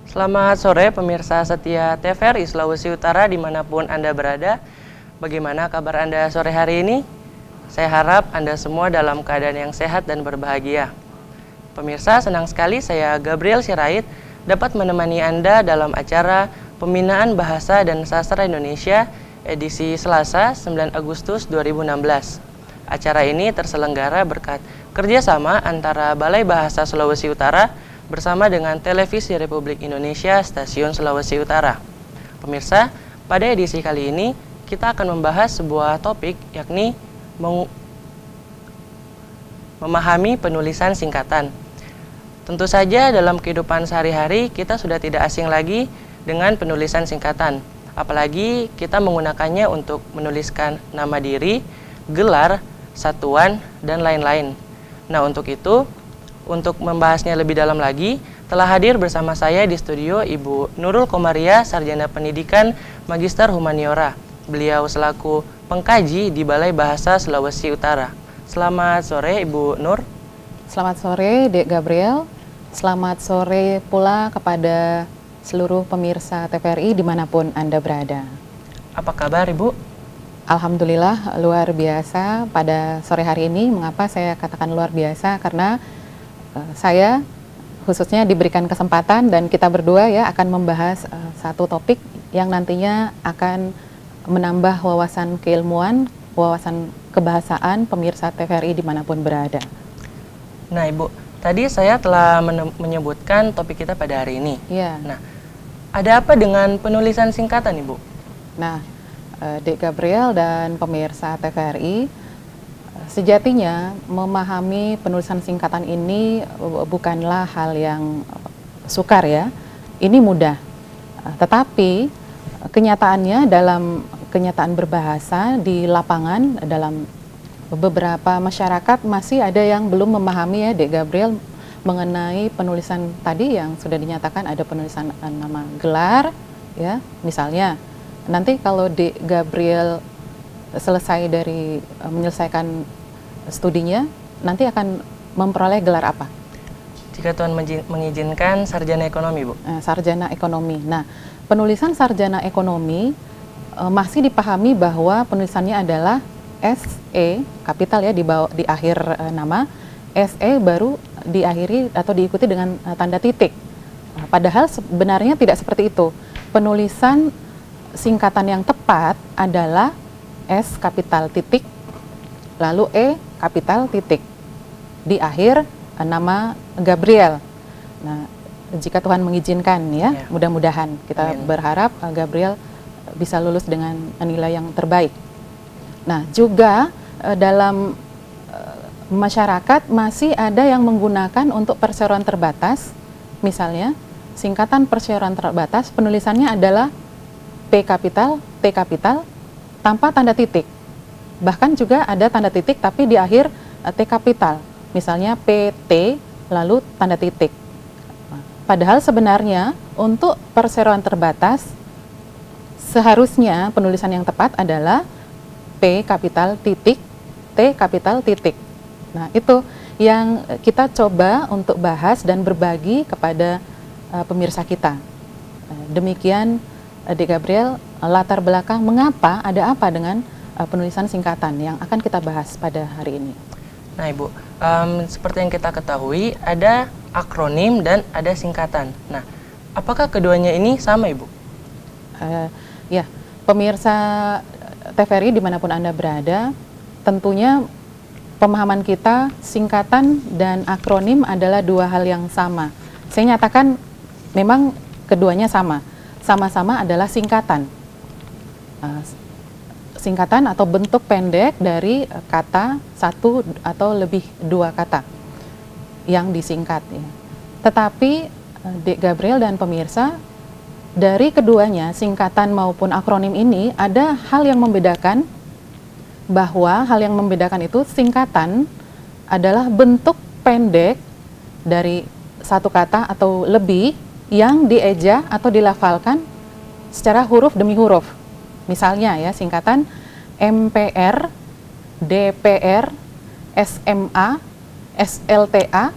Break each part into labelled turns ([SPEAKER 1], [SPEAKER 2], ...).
[SPEAKER 1] Selamat sore pemirsa setia TVRI Sulawesi Utara dimanapun Anda berada. Bagaimana kabar Anda sore hari ini? Saya harap Anda semua dalam keadaan yang sehat dan berbahagia. Pemirsa, senang sekali saya Gabriel Sirait dapat menemani Anda dalam acara Pembinaan Bahasa dan Sastra Indonesia edisi Selasa 9 Agustus 2016. Acara ini terselenggara berkat kerjasama antara Balai Bahasa Sulawesi Utara bersama dengan Televisi Republik Indonesia Stasiun Sulawesi Utara. Pemirsa, pada edisi kali ini kita akan membahas sebuah topik yakni memahami penulisan singkatan. Tentu saja dalam kehidupan sehari-hari kita sudah tidak asing lagi dengan penulisan singkatan. Apalagi kita menggunakannya untuk menuliskan nama diri, gelar, satuan, dan lain-lain. Nah, untuk itu, untuk membahasnya lebih dalam lagi, telah hadir bersama saya di studio Ibu Nurul Komaria, Sarjana Pendidikan Magister Humaniora. Beliau selaku pengkaji di Balai Bahasa Sulawesi Utara. Selamat sore Ibu Nur.
[SPEAKER 2] Selamat sore Dek Gabriel. Selamat sore pula kepada seluruh pemirsa TVRI dimanapun Anda berada.
[SPEAKER 1] Apa kabar Ibu?
[SPEAKER 2] Alhamdulillah luar biasa pada sore hari ini. Mengapa saya katakan luar biasa? Karena saya khususnya diberikan kesempatan dan kita berdua ya akan membahas satu topik yang nantinya akan menambah wawasan keilmuan, wawasan kebahasaan pemirsa TVRI dimanapun berada.
[SPEAKER 1] Nah Ibu, tadi saya telah menyebutkan topik kita pada hari ini.
[SPEAKER 2] Iya.
[SPEAKER 1] Nah, ada apa dengan penulisan singkatan Ibu?
[SPEAKER 2] Nah, Dek Gabriel dan pemirsa TVRI, sejatinya memahami penulisan singkatan ini bukanlah hal yang sukar ya, ini mudah. Tetapi kenyataannya dalam kenyataan berbahasa di lapangan, dalam beberapa masyarakat masih ada yang belum memahami ya Dek Gabriel mengenai penulisan tadi yang sudah dinyatakan ada penulisan nama gelar ya, misalnya. Nanti kalau Dek Gabriel selesai dari menyelesaikan studinya, nanti akan memperoleh gelar apa?
[SPEAKER 1] Jika Tuhan mengizinkan, sarjana ekonomi Bu.
[SPEAKER 2] Sarjana ekonomi. Nah, penulisan sarjana ekonomi masih dipahami bahwa penulisannya adalah SE, kapital ya di akhir nama, SE baru diakhiri atau diikuti dengan tanda titik. Padahal sebenarnya tidak seperti itu. Penulisan singkatan yang tepat adalah S kapital titik, lalu E kapital titik, di akhir nama Gabriel. Nah, jika Tuhan mengizinkan ya, mudah-mudahan kita berharap Gabriel bisa lulus dengan nilai yang terbaik. Nah, juga dalam masyarakat masih ada yang menggunakan untuk perseroan terbatas, misalnya singkatan perseroan terbatas penulisannya adalah P kapital, T kapital, tanpa tanda titik. Bahkan juga ada tanda titik tapi di akhir T kapital, misalnya PT lalu tanda titik. Padahal sebenarnya untuk perseroan terbatas seharusnya penulisan yang tepat adalah P kapital titik, T kapital titik. Nah, itu yang kita coba untuk bahas dan berbagi kepada pemirsa kita. Demikian Dek Gabriel, latar belakang mengapa, ada apa dengan penulisan singkatan yang akan kita bahas pada hari ini.
[SPEAKER 1] Nah Ibu, seperti yang kita ketahui ada akronim dan ada singkatan. Nah, apakah keduanya ini sama Ibu?
[SPEAKER 2] Ya, pemirsa TVRI dimanapun Anda berada, tentunya pemahaman kita singkatan dan akronim adalah dua hal yang sama. Saya nyatakan memang keduanya sama. Sama-sama adalah singkatan. Singkatan atau bentuk pendek dari kata satu atau lebih dua kata yang disingkat. Ya. Tetapi Dek Gabriel dan pemirsa, dari keduanya singkatan maupun akronim ini ada hal yang membedakan, bahwa hal yang membedakan itu singkatan adalah bentuk pendek dari satu kata atau lebih yang dieja atau dilafalkan secara huruf demi huruf. Misalnya ya, singkatan MPR, DPR, SMA, SLTA,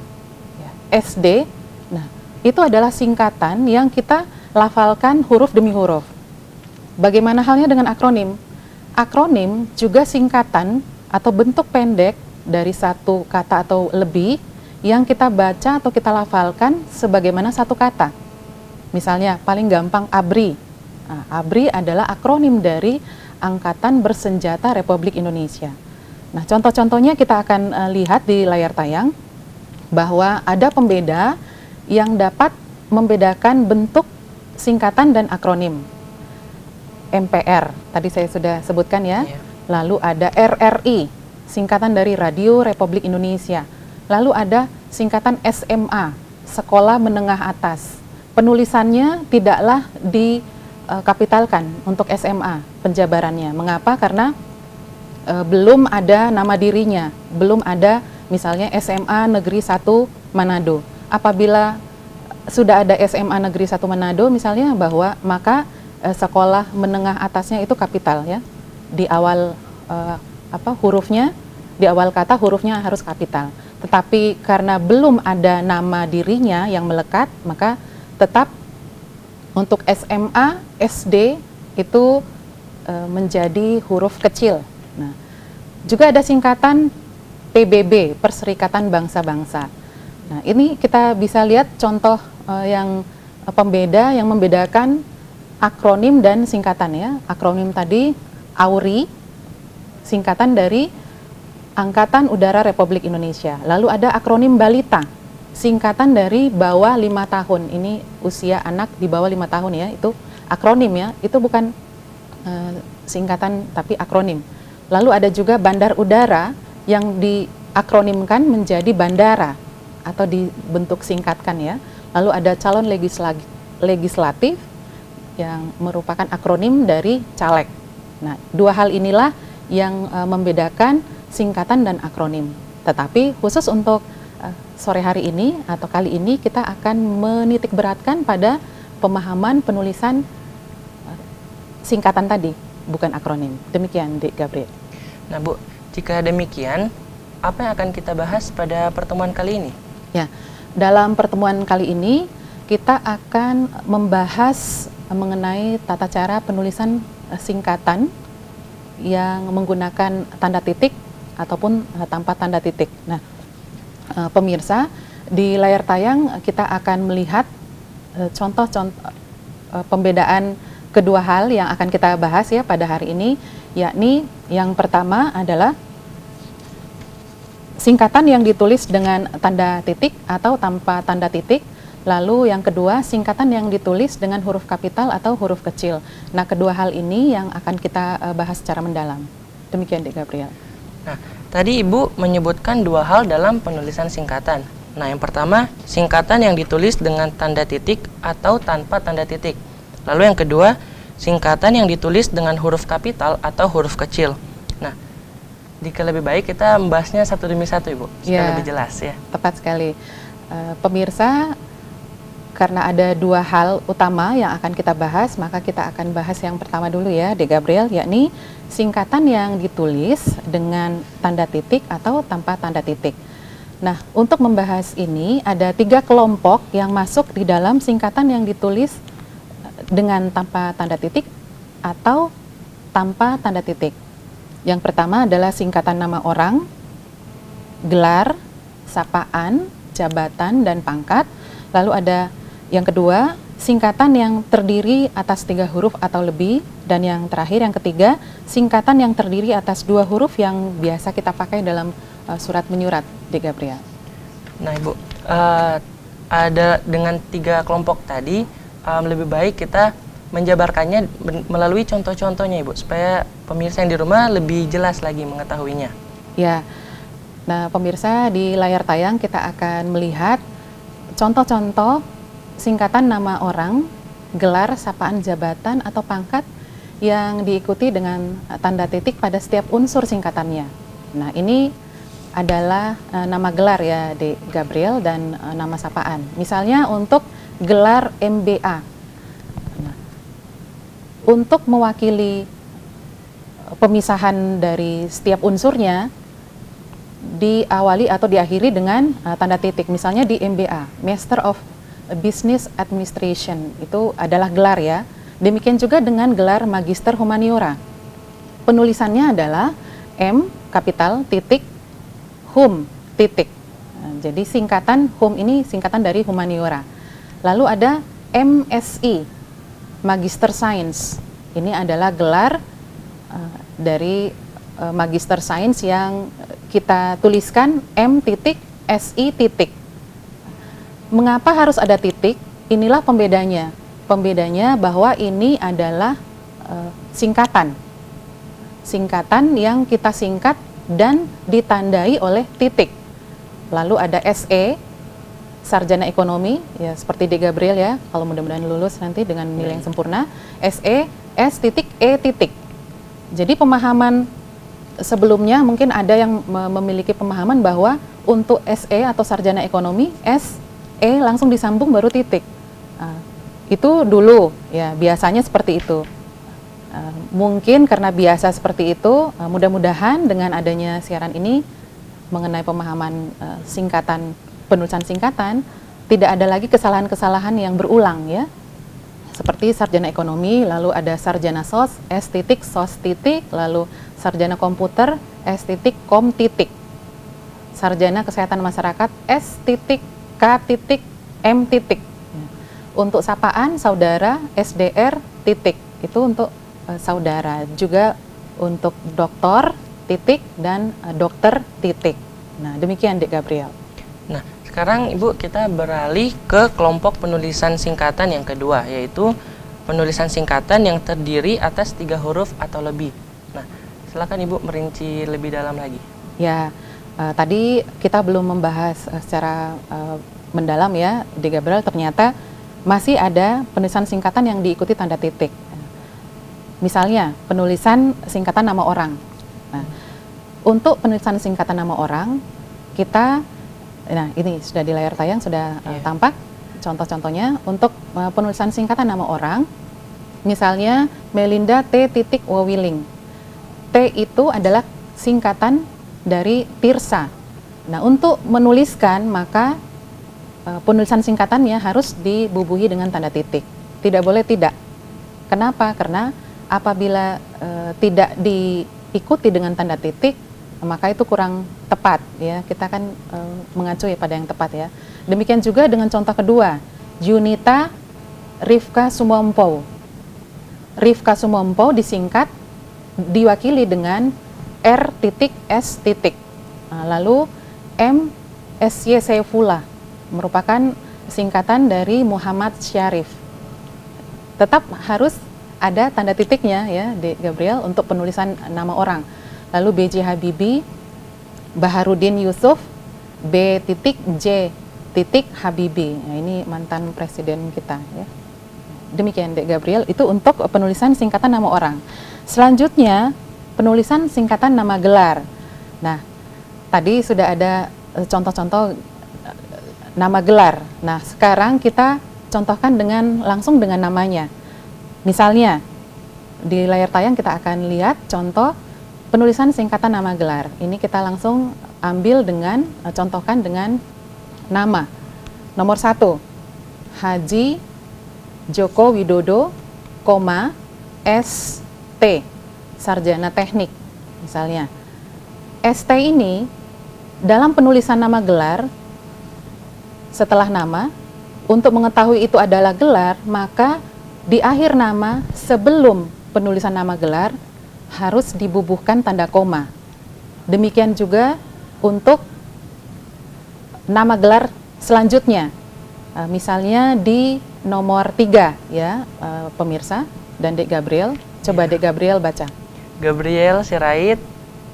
[SPEAKER 2] SD. Nah, itu adalah singkatan yang kita lafalkan huruf demi huruf. Bagaimana halnya dengan akronim? Akronim juga singkatan atau bentuk pendek dari satu kata atau lebih yang kita baca atau kita lafalkan sebagaimana satu kata. Misalnya paling gampang ABRI. Nah, ABRI adalah akronim dari Angkatan Bersenjata Republik Indonesia. Nah, contoh-contohnya kita akan lihat di layar tayang bahwa ada pembeda yang dapat membedakan bentuk singkatan dan akronim. MPR, tadi saya sudah sebutkan ya. Lalu ada RRI, singkatan dari Radio Republik Indonesia. Lalu ada singkatan SMA, Sekolah Menengah Atas. Penulisannya tidaklah dikapitalkan untuk SMA, penjabarannya. Mengapa? Karena belum ada nama dirinya, belum ada misalnya SMA Negeri 1 Manado. Apabila sudah ada SMA Negeri 1 Manado misalnya, bahwa maka sekolah menengah atasnya itu kapital ya. Di awal hurufnya, di awal kata hurufnya harus kapital. Tetapi karena belum ada nama dirinya yang melekat, maka tetap untuk SMA, SD itu menjadi huruf kecil. Nah, juga ada singkatan PBB, Perserikatan Bangsa-Bangsa. Nah, ini kita bisa lihat contoh yang pembeda yang membedakan akronim dan singkatan ya. Akronim tadi AURI, singkatan dari Angkatan Udara Republik Indonesia. Lalu ada akronim BALITA, singkatan dari bawah 5 tahun. Ini usia anak di bawah 5 tahun ya, itu akronim ya. Itu bukan singkatan tapi akronim. Lalu ada juga Bandar Udara yang diakronimkan menjadi bandara atau dibentuk singkatkan ya. Lalu ada calon legislatif yang merupakan akronim dari caleg. Nah, dua hal inilah yang membedakan singkatan dan akronim. Tetapi khusus untuk sore hari ini atau kali ini kita akan menitik beratkan pada pemahaman penulisan singkatan tadi, bukan akronim. Demikian, Dik Gabriel.
[SPEAKER 1] Nah, Bu, jika demikian, apa yang akan kita bahas pada pertemuan kali ini?
[SPEAKER 2] Ya, dalam pertemuan kali ini kita akan membahas mengenai tata cara penulisan singkatan yang menggunakan tanda titik ataupun tanpa tanda titik. Nah, pemirsa, di layar tayang kita akan melihat contoh-contoh pembedaan kedua hal yang akan kita bahas ya pada hari ini, yakni yang pertama adalah singkatan yang ditulis dengan tanda titik atau tanpa tanda titik. Lalu yang kedua, singkatan yang ditulis dengan huruf kapital atau huruf kecil. Nah, kedua hal ini yang akan kita bahas secara mendalam. Demikian, Dik Gabriel.
[SPEAKER 1] Nah, tadi Ibu menyebutkan dua hal dalam penulisan singkatan. Nah, yang pertama, singkatan yang ditulis dengan tanda titik atau tanpa tanda titik. Lalu yang kedua, singkatan yang ditulis dengan huruf kapital atau huruf kecil. Nah, jika lebih baik kita membahasnya satu demi satu, Ibu, supaya lebih jelas ya.
[SPEAKER 2] Tepat sekali. Pemirsa, karena ada dua hal utama yang akan kita bahas, maka kita akan bahas yang pertama dulu ya, Dik Gabriel, yakni singkatan yang ditulis dengan tanda titik atau tanpa tanda titik. Nah, untuk membahas ini ada 3 kelompok yang masuk di dalam singkatan yang ditulis dengan tanpa tanda titik atau tanpa tanda titik. Yang pertama adalah singkatan nama orang, gelar, sapaan, jabatan, dan pangkat. Lalu ada yang kedua, singkatan yang terdiri atas 3 huruf atau lebih. Dan yang terakhir, yang ketiga, singkatan yang terdiri atas 2 huruf yang biasa kita pakai dalam surat menyurat, Dik Gabriel.
[SPEAKER 1] Nah, Ibu, ada dengan 3 kelompok tadi, lebih baik kita menjabarkannya melalui contoh-contohnya, Ibu, supaya pemirsa yang di rumah lebih jelas lagi mengetahuinya.
[SPEAKER 2] Ya, nah pemirsa, di layar tayang kita akan melihat contoh-contoh singkatan nama orang, gelar, sapaan, jabatan, atau pangkat yang diikuti dengan tanda titik pada setiap unsur singkatannya. Nah, ini adalah nama gelar ya, Dik Gabriel, dan nama sapaan. Misalnya untuk gelar MBA. Nah, untuk mewakili pemisahan dari setiap unsurnya, diawali atau diakhiri dengan tanda titik. Misalnya di MBA, Master of Business Administration, itu adalah gelar ya. Demikian juga dengan gelar Magister Humaniora. Penulisannya adalah M kapital titik Hum titik. Nah, jadi singkatan Hum ini singkatan dari Humaniora. Lalu ada MSI, Magister Science. Ini adalah gelar dari Magister Science yang kita tuliskan M titik SI titik. Mengapa harus ada titik? Inilah pembedanya. Pembedanya bahwa ini adalah singkatan. Singkatan yang kita singkat dan ditandai oleh titik. Lalu ada SE, Sarjana Ekonomi, ya seperti De Gabriel ya, kalau mudah-mudahan lulus nanti dengan nilai yang sempurna, SE, S titik, E titik. Jadi pemahaman sebelumnya mungkin ada yang memiliki pemahaman bahwa untuk SE atau Sarjana Ekonomi, S, E langsung disambung baru titik. Itu dulu, ya biasanya seperti itu. Mungkin karena biasa seperti itu, mudah-mudahan dengan adanya siaran ini mengenai pemahaman singkatan, penulisan singkatan, tidak ada lagi kesalahan-kesalahan yang berulang ya. Seperti Sarjana Ekonomi, lalu ada Sarjana Sos, S titik, Sos titik, lalu Sarjana Komputer, S titik, Kom titik. Sarjana Kesehatan Masyarakat, S titik, K titik, M titik. Untuk sapaan, saudara, SDR titik. Itu untuk saudara. Juga untuk doktor titik dan dokter titik. Nah, demikian Dek Gabriel.
[SPEAKER 1] Nah, sekarang Ibu kita beralih ke kelompok penulisan singkatan yang kedua, yaitu penulisan singkatan yang terdiri atas 3 huruf atau lebih. Nah, silakan Ibu merinci lebih dalam lagi.
[SPEAKER 2] Ya, tadi kita belum membahas secara mendalam ya, Dek Gabriel, ternyata masih ada penulisan singkatan yang diikuti tanda titik. Misalnya, penulisan singkatan nama orang. Nah, untuk penulisan singkatan nama orang, kita, nah ini sudah di layar tayang, sudah tampak contoh-contohnya. Untuk penulisan singkatan nama orang, misalnya Melinda T. Wawiling. T itu adalah singkatan dari Tirsa. Nah, untuk menuliskan, maka penulisan singkatannya harus dibubuhi dengan tanda titik. Tidak boleh tidak. Kenapa? Karena apabila tidak diikuti dengan tanda titik, maka itu kurang tepat ya. Kita kan mengacu ya pada yang tepat ya. Demikian juga dengan contoh kedua, Junita Rifka Sumompo. Rifka Sumompo disingkat diwakili dengan R titik S titik. Nah, lalu M SY Saifullah merupakan singkatan dari Muhammad Syarif. Tetap harus ada tanda titiknya ya, Dek Gabriel, untuk penulisan nama orang. Lalu B.J. Habibie, Baharudin Yusuf, B titik J titik Habibie. Nah, ini mantan presiden kita ya. Demikian Dek Gabriel, itu untuk penulisan singkatan nama orang. Selanjutnya, penulisan singkatan nama gelar. Nah, tadi sudah ada contoh-contoh nama gelar. Nah, sekarang kita contohkan langsung dengan namanya. Misalnya, di layar tayang kita akan lihat contoh penulisan singkatan nama gelar. Ini kita langsung ambil contohkan dengan nama. Nomor 1, Haji Joko Widodo, ST, Sarjana Teknik. Misalnya, ST ini dalam penulisan nama gelar, setelah nama, untuk mengetahui itu adalah gelar, maka di akhir nama sebelum penulisan nama gelar harus dibubuhkan tanda koma. Demikian juga untuk nama gelar selanjutnya. Misalnya di nomor 3 ya, pemirsa dan Dek Gabriel. Coba Dek Gabriel baca.
[SPEAKER 1] Gabriel Sirait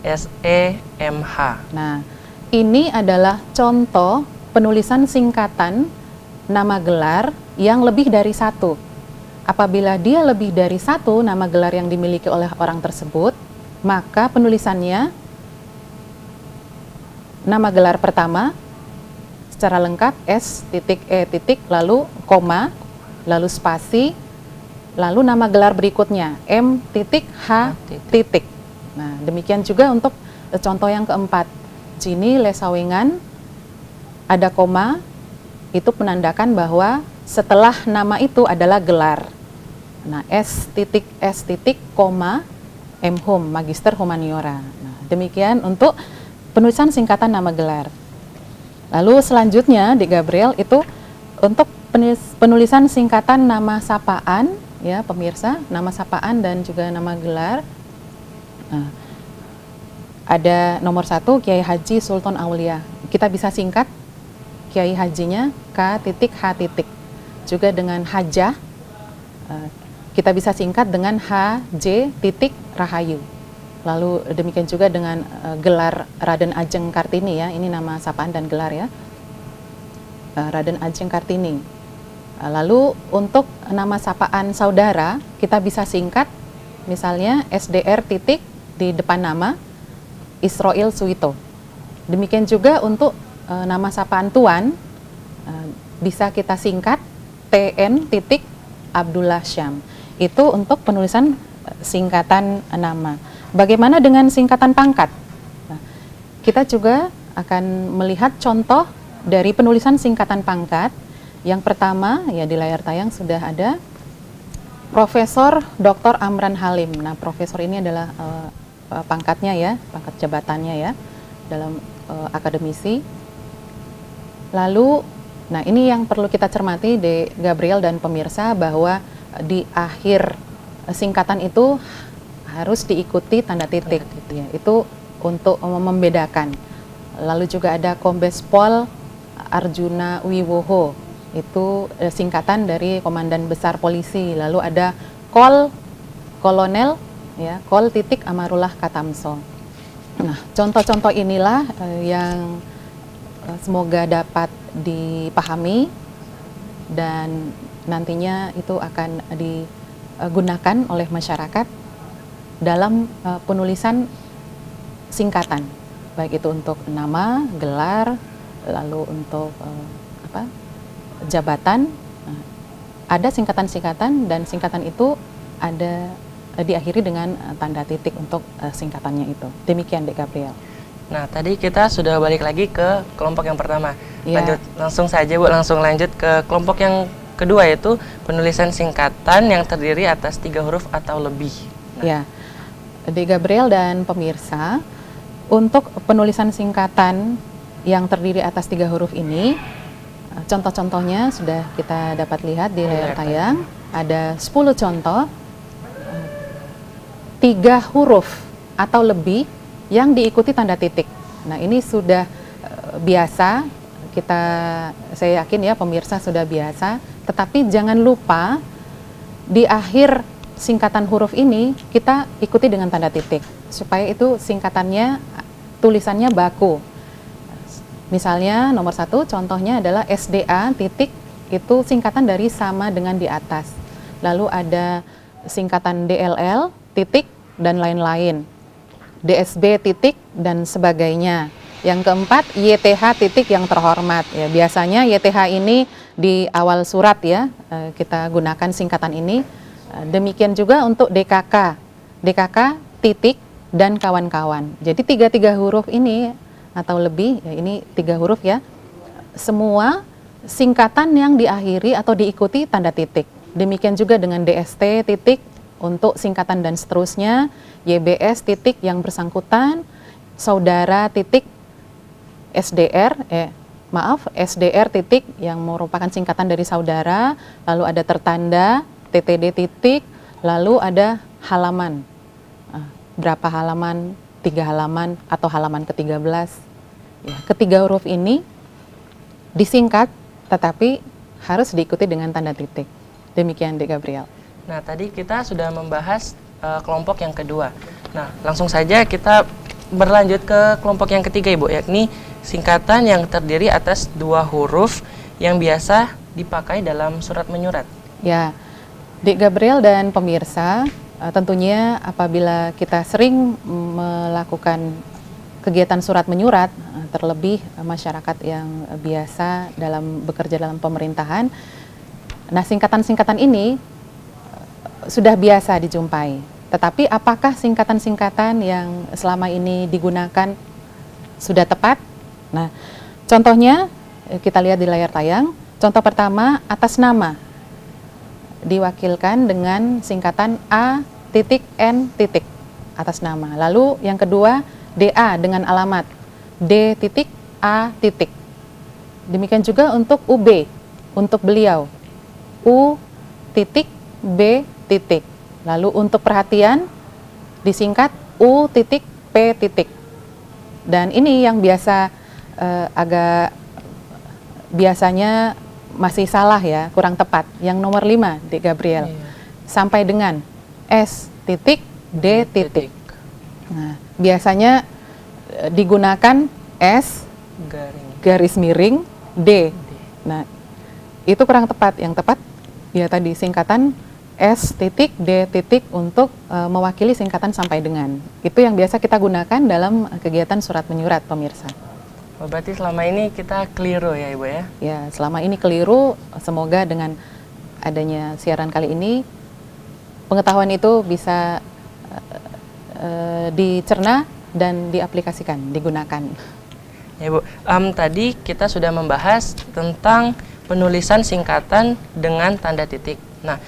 [SPEAKER 1] SEMH.
[SPEAKER 2] Nah, ini adalah contoh penulisan singkatan nama gelar yang lebih dari 1. Apabila dia lebih dari 1 nama gelar yang dimiliki oleh orang tersebut, maka penulisannya nama gelar pertama secara lengkap S titik E titik, lalu koma, lalu spasi, lalu nama gelar berikutnya M titik H titik. Nah, demikian juga untuk contoh yang keempat, Jini Lesawengan, ada koma, itu menandakan bahwa setelah nama itu adalah gelar. Nah, S titik, M.Hum, Magister Humaniora. Nah, demikian untuk penulisan singkatan nama gelar. Lalu selanjutnya di Gabriel itu untuk penulisan singkatan nama sapaan, ya pemirsa, nama sapaan dan juga nama gelar. Nah, ada nomor 1 Kiai Haji Sultan Aulia. Kita bisa singkat Kiai Hajinya K.H. Juga dengan Hajah, kita bisa singkat dengan H.J. Rahayu. Lalu demikian juga dengan gelar Raden Ajeng Kartini, ya, ini nama sapaan dan gelar, ya, Raden Ajeng Kartini. Lalu untuk nama sapaan saudara kita bisa singkat, misalnya SDR titik di depan nama Israel Suito. Demikian juga untuk nama sapaan tuan bisa kita singkat TN titik Abdullah Syam. Itu untuk penulisan singkatan nama. Bagaimana dengan singkatan pangkat? Nah, kita juga akan melihat contoh dari penulisan singkatan pangkat. Yang pertama, ya di layar tayang sudah ada Profesor Dr. Amran Halim. Nah, profesor ini adalah pangkatnya, ya, pangkat jabatannya, ya, dalam akademisi. Lalu, nah ini yang perlu kita cermati di Gabriel dan pemirsa, bahwa di akhir singkatan itu harus diikuti tanda titik, ya, itu untuk membedakan. Lalu juga ada Kombes Pol Arjuna Wiwoho, itu singkatan dari Komandan Besar Polisi. Lalu ada Kolonel, ya, Kol titik Amarullah Katamso. Nah, contoh-contoh inilah yang semoga dapat dipahami dan nantinya itu akan digunakan oleh masyarakat dalam penulisan singkatan, baik itu untuk nama, gelar, lalu untuk jabatan. Ada singkatan-singkatan dan singkatan itu ada diakhiri dengan tanda titik untuk singkatannya itu. Demikian, Dek Gabriel.
[SPEAKER 1] Nah, tadi kita sudah balik lagi ke kelompok yang pertama.
[SPEAKER 2] Ya.
[SPEAKER 1] Lanjut, langsung saja Bu, langsung lanjut ke kelompok yang kedua, yaitu penulisan singkatan yang terdiri atas 3 huruf atau lebih. Nah.
[SPEAKER 2] Ya, Dek Gabriel dan pemirsa, untuk penulisan singkatan yang terdiri atas 3 huruf ini, contoh-contohnya sudah kita dapat lihat di layar tayang. Ada 10 contoh, 3 huruf atau lebih yang diikuti tanda titik. Nah, ini sudah biasa, saya yakin, ya, pemirsa sudah biasa, tetapi jangan lupa di akhir singkatan huruf ini kita ikuti dengan tanda titik, supaya itu singkatannya, tulisannya baku. Misalnya nomor 1 contohnya adalah SDA titik, itu singkatan dari sama dengan di atas. Lalu ada singkatan DLL titik dan lain-lain, DSB titik dan sebagainya. Yang keempat, YTH titik yang terhormat, ya, biasanya YTH ini di awal surat, ya, kita gunakan singkatan ini. Demikian juga untuk DKK titik dan kawan-kawan. Jadi 3 huruf ini atau lebih, ya, ini 3 huruf, ya, semua singkatan yang diakhiri atau diikuti tanda titik. Demikian juga dengan DST titik untuk singkatan dan seterusnya, YBS titik yang bersangkutan, saudara titik SDR titik yang merupakan singkatan dari saudara, lalu ada tertanda TTD titik, lalu ada halaman. Berapa halaman? 3 halaman atau halaman ke-13. Ya, ketiga huruf ini disingkat tetapi harus diikuti dengan tanda titik. Demikian, Dek Gabriel.
[SPEAKER 1] Nah, tadi kita sudah membahas kelompok yang kedua. Nah, langsung saja kita berlanjut ke kelompok yang ketiga, Ibu, yakni singkatan yang terdiri atas 2 huruf yang biasa dipakai dalam surat menyurat.
[SPEAKER 2] Ya, Dek Gabriel dan pemirsa, tentunya apabila kita sering melakukan kegiatan surat menyurat, terlebih masyarakat yang biasa bekerja dalam pemerintahan, nah singkatan-singkatan ini sudah biasa dijumpai. Tetapi apakah singkatan-singkatan yang selama ini digunakan sudah tepat? Nah, contohnya kita lihat di layar tayang. Contoh pertama, atas nama diwakilkan dengan singkatan A titik N titik atas nama. Lalu yang kedua, DA dengan alamat D titik A titik. Demikian juga untuk UB, untuk beliau U titik B titik. Lalu untuk perhatian disingkat U titik P titik. Dan ini yang agak biasanya masih salah ya, kurang tepat. Yang nomor 5, Dek Gabriel. Sampai dengan S titik D titik. Nah, biasanya digunakan S garis miring D. Nah, itu kurang tepat. Yang tepat ya tadi singkatan S titik D titik untuk mewakili singkatan sampai dengan. Itu yang biasa kita gunakan dalam kegiatan surat menyurat, pemirsa.
[SPEAKER 1] Oh, berarti selama ini kita keliru ya Ibu ya?
[SPEAKER 2] Ya, selama ini keliru. Semoga dengan adanya siaran kali ini pengetahuan itu bisa dicerna dan diaplikasikan, digunakan.
[SPEAKER 1] Ya Bu, tadi kita sudah membahas tentang penulisan singkatan dengan tanda titik. Nah,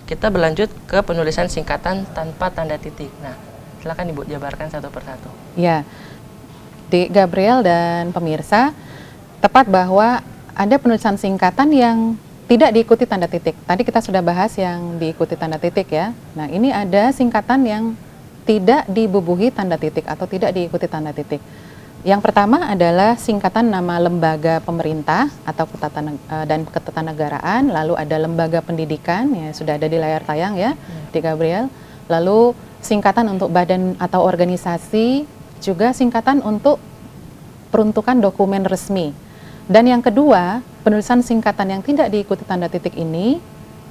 [SPEAKER 1] kita berlanjut ke penulisan singkatan tanpa tanda titik. Nah, silakan Ibu jabarkan satu persatu.
[SPEAKER 2] Ya, Dek Gabriel dan pemirsa, tepat bahwa ada penulisan singkatan yang tidak diikuti tanda titik. Tadi kita sudah bahas yang diikuti tanda titik ya. Nah, ini ada singkatan yang tidak dibubuhi tanda titik atau tidak diikuti tanda titik. Yang pertama adalah singkatan nama lembaga pemerintah atau dan ketatanegaraan, lalu ada lembaga pendidikan, ya sudah ada di layar tayang ya, Dek Gabriel. Lalu singkatan untuk badan atau organisasi, juga singkatan untuk peruntukan dokumen resmi. Dan yang kedua, penulisan singkatan yang tidak diikuti tanda titik ini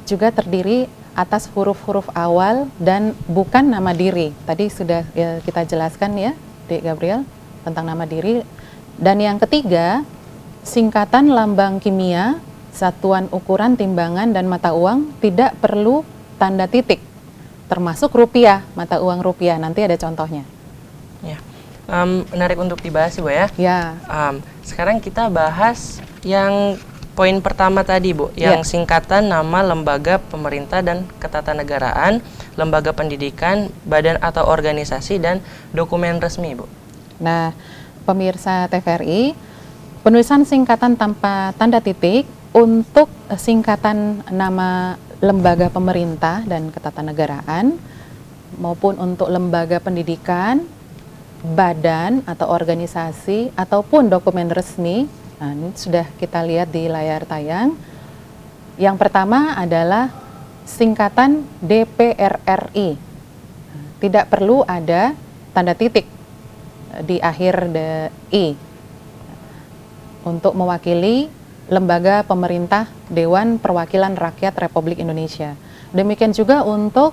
[SPEAKER 2] juga terdiri atas huruf-huruf awal dan bukan nama diri. Tadi sudah ya, kita jelaskan ya, Dek Gabriel, tentang nama diri. Dan yang ketiga, singkatan lambang kimia, satuan ukuran timbangan dan mata uang tidak perlu tanda titik, termasuk rupiah, mata uang rupiah. Nanti ada contohnya.
[SPEAKER 1] Ya. Menarik untuk dibahas Ibu ya.
[SPEAKER 2] Ya.
[SPEAKER 1] Sekarang kita bahas yang poin pertama tadi Bu, yang singkatan nama lembaga pemerintah dan ketatanegaraan, lembaga pendidikan, badan atau organisasi, dan dokumen resmi Bu.
[SPEAKER 2] Nah, pemirsa TVRI, penulisan singkatan tanpa tanda titik untuk singkatan nama lembaga pemerintah dan ketatanegaraan maupun untuk lembaga pendidikan, badan atau organisasi ataupun dokumen resmi. Nah, ini sudah kita lihat di layar tayang. Yang pertama adalah singkatan DPRRI. Tidak perlu ada tanda titik di akhir I untuk mewakili lembaga pemerintah Dewan Perwakilan Rakyat Republik Indonesia. Demikian juga untuk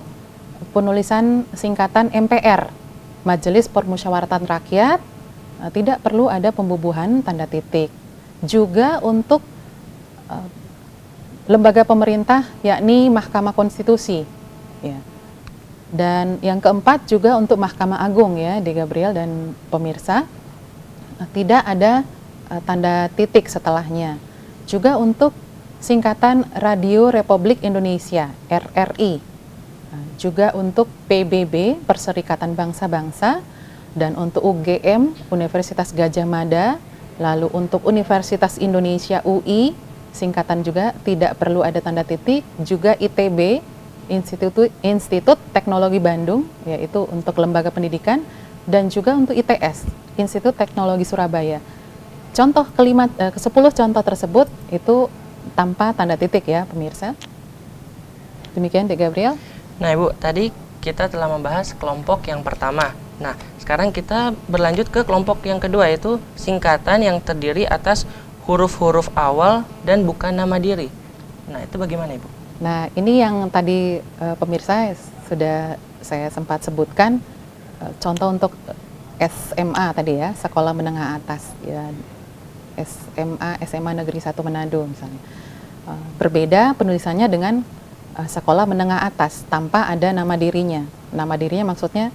[SPEAKER 2] penulisan singkatan MPR, Majelis Permusyawaratan Rakyat, tidak perlu ada pembubuhan tanda titik. Juga untuk lembaga pemerintah yakni Mahkamah Konstitusi. Ya. Dan yang keempat juga untuk Mahkamah Agung ya, Dek Gabriel dan pemirsa, tidak ada tanda titik setelahnya. Juga untuk singkatan Radio Republik Indonesia, RRI. Juga untuk PBB, Perserikatan Bangsa-Bangsa, dan untuk UGM, Universitas Gadjah Mada, lalu untuk Universitas Indonesia UI, singkatan juga tidak perlu ada tanda titik, juga ITB, Institut Teknologi Bandung, yaitu untuk lembaga pendidikan, dan juga untuk ITS, Institut Teknologi Surabaya. Contoh ke-10 contoh tersebut itu tanpa tanda titik ya, pemirsa. Demikian, Dek Gabriel.
[SPEAKER 1] Nah Ibu, tadi kita telah membahas kelompok yang pertama. Nah, sekarang kita berlanjut ke kelompok yang kedua, yaitu singkatan yang terdiri atas huruf-huruf awal dan bukan nama diri. Nah, itu bagaimana Ibu?
[SPEAKER 2] Nah, ini yang tadi pemirsa sudah saya sempat sebutkan, contoh untuk SMA tadi ya, Sekolah Menengah Atas, ya, SMA Negeri 1 Manado misalnya. Berbeda penulisannya dengan Sekolah Menengah Atas tanpa ada nama dirinya. Nama dirinya maksudnya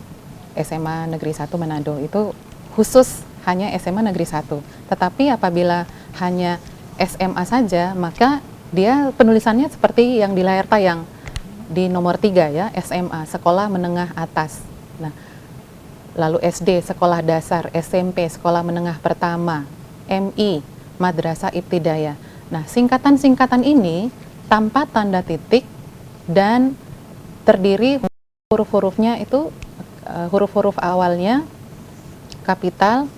[SPEAKER 2] SMA Negeri 1 Manado, itu khusus hanya SMA Negeri 1. Tetapi apabila hanya SMA saja, maka dia penulisannya seperti yang di layar tayang di nomor 3 ya, SMA, sekolah menengah atas. Nah, lalu SD, sekolah dasar, SMP, sekolah menengah pertama, MI, Madrasah Ibtidayah. Nah, singkatan-singkatan ini tanpa tanda titik dan terdiri huruf-hurufnya itu huruf-huruf awalnya kapital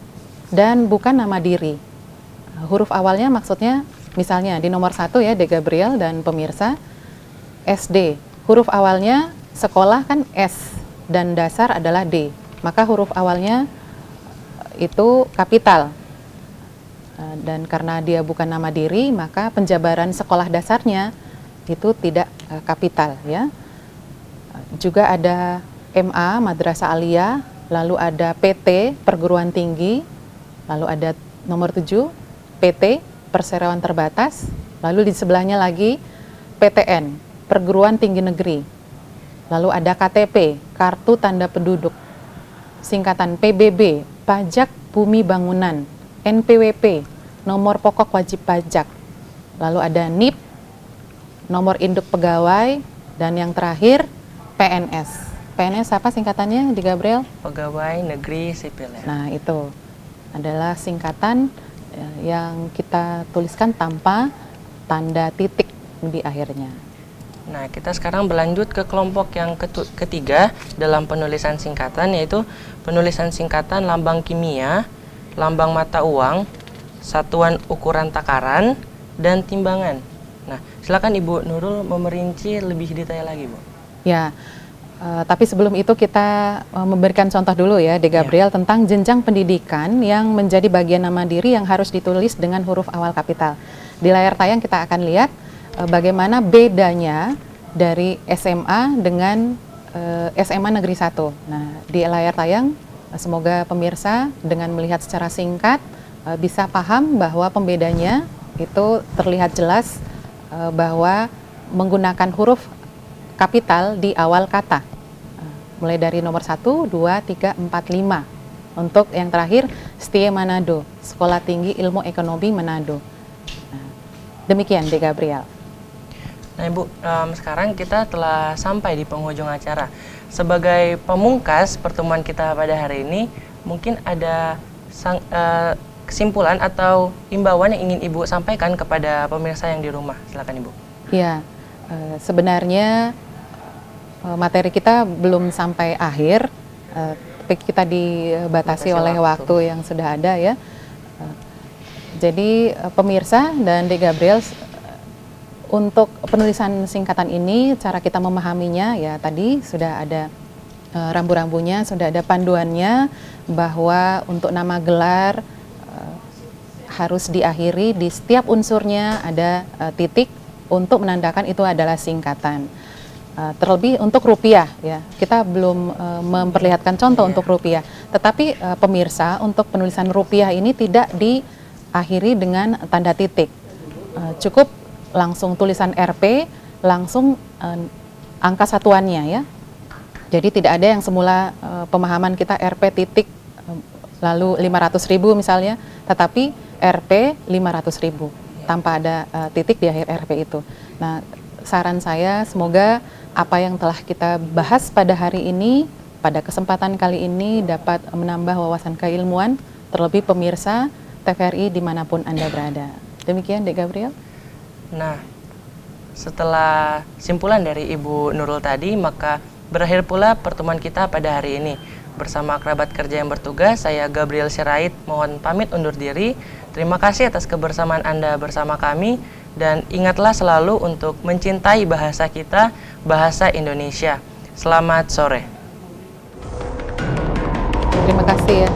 [SPEAKER 2] dan bukan nama diri. Huruf awalnya maksudnya misalnya di nomor 1 ya, De Gabriel dan pemirsa, SD. Huruf awalnya sekolah kan S dan dasar adalah D. Maka huruf awalnya itu kapital. Dan karena dia bukan nama diri, maka penjabaran sekolah dasarnya itu tidak kapital ya. Juga ada MA, Madrasah Aliyah, lalu ada PT, perguruan tinggi, lalu ada nomor 7, PT, perseroan terbatas, lalu di sebelahnya lagi PTN, perguruan tinggi negeri, lalu ada KTP, kartu tanda penduduk, singkatan PBB, pajak bumi bangunan, NPWP, nomor pokok wajib pajak, lalu ada NIP, nomor induk pegawai, dan yang terakhir PNS. PNS apa singkatannya di Gabriel?
[SPEAKER 1] Pegawai Negeri Sipil ya.
[SPEAKER 2] Nah, itu adalah singkatan yang kita tuliskan tanpa tanda titik di akhirnya.
[SPEAKER 1] Nah, kita sekarang berlanjut ke kelompok yang ketiga dalam penulisan singkatan, yaitu penulisan singkatan lambang kimia, lambang mata uang, satuan ukuran takaran, dan timbangan. Nah, silakan Ibu Nurul memerinci lebih detail lagi, Bu.
[SPEAKER 2] Ya, tapi sebelum itu kita memberikan contoh dulu ya, De Gabriel, tentang jenjang pendidikan yang menjadi bagian nama diri yang harus ditulis dengan huruf awal kapital. Di layar tayang kita akan lihat bagaimana bedanya dari SMA dengan SMA Negeri 1. Nah, di layar tayang semoga pemirsa dengan melihat secara singkat bisa paham bahwa pembedanya itu terlihat jelas bahwa menggunakan huruf kapital di awal kata. Mulai dari nomor 1, 2, 3, 4, 5. Untuk yang terakhir, Setia Manado, Sekolah Tinggi Ilmu Ekonomi Manado. Nah, demikian De Gabriel.
[SPEAKER 1] Nah Ibu, sekarang kita telah sampai di penghujung acara. Sebagai pemungkas pertemuan kita pada hari ini, mungkin ada kesimpulan atau imbauan yang ingin Ibu sampaikan kepada pemirsa yang di rumah. Silakan Ibu.
[SPEAKER 2] Ya, sebenarnya materi kita belum sampai akhir, tapi kita dibatasi oleh waktu yang sudah ada ya. Jadi pemirsa dan De Gabriel, untuk penulisan singkatan ini cara kita memahaminya ya tadi sudah ada rambu-rambunya, sudah ada panduannya bahwa untuk nama gelar harus diakhiri di setiap unsurnya ada titik untuk menandakan itu adalah singkatan. Terlebih untuk rupiah ya, kita belum memperlihatkan contoh untuk rupiah, tetapi pemirsa untuk penulisan rupiah ini tidak diakhiri dengan tanda titik, cukup langsung tulisan Rp, langsung angka satuannya ya. Jadi tidak ada yang semula pemahaman kita Rp titik lalu 500.000 misalnya, tetapi Rp 500.000 tanpa ada titik di akhir Rp itu. Nah, saran saya semoga apa yang telah kita bahas pada hari ini, pada kesempatan kali ini dapat menambah wawasan keilmuan, terlebih pemirsa TVRI dimanapun Anda berada. Demikian De Gabriel.
[SPEAKER 1] Nah, setelah simpulan dari Ibu Nurul tadi, maka berakhir pula pertemuan kita pada hari ini. Bersama kerabat kerja yang bertugas, saya Gabriel Sirait mohon pamit undur diri. Terima kasih atas kebersamaan Anda bersama kami, dan ingatlah selalu untuk mencintai bahasa kita, bahasa Indonesia. Selamat sore.
[SPEAKER 2] Terima kasih ya.